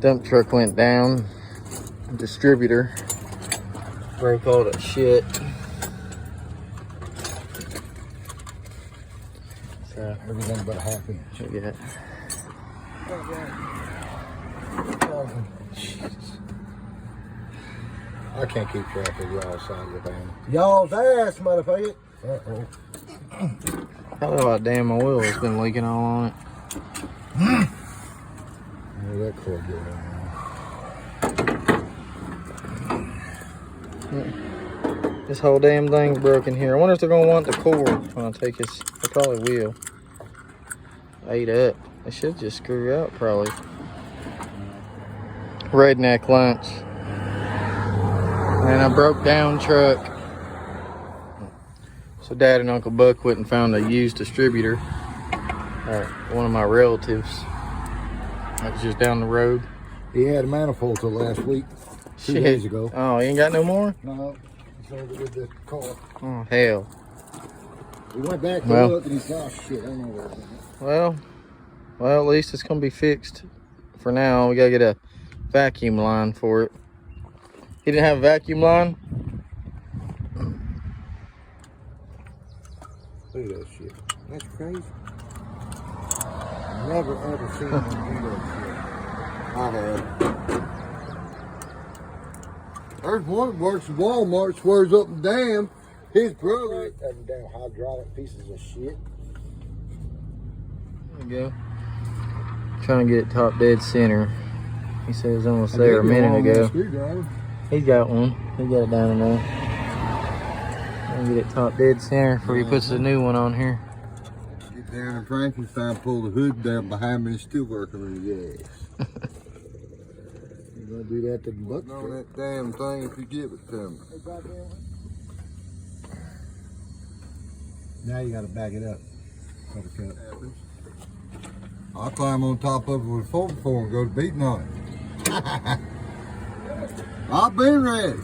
Dump truck went down. Distributor broke all that shit. So everything but happy. Yeah. I can't keep track of y'all's side of the van. Y'all's ass, motherfucker. Uh-oh. Probably about damn oil has been leaking all on it. Oh, that cord get on. This whole damn thing's broken here. I wonder if they're gonna want the cord when I take this. They probably will. Ate up. They should just screw out probably. Redneck lunch. And a broke down truck. So Dad and Uncle Buck went and found a used distributor. One of my relatives. That was just down the road. He had a manifold till last week. 2 days ago. Oh, he ain't got no more? No. He sold it with the car. Oh, hell. We went back to look and he saw shit. I don't know where it went. Well, at least it's gonna be fixed for now. We gotta get a vacuum line for it. He didn't have a vacuum line? Look at that shit. That's crazy. Never ever seen him do that shit. I have. There's one that works at Walmart, swears up and down. His brother. Them damn hydraulic pieces of shit. There you go. Trying to get it top dead center. He said it was almost there a minute ago. He's got one. He got it down in there. Trying to get it top dead center before he puts the new one on here. Get down in Frankenstein, pull the hood down behind me and still working on his ass. You're gonna do that to the bucket on that damn thing if you give it to me. Now you gotta back it up. I'll climb on top of it with a 4x4 and go to beating on it. I've been ready.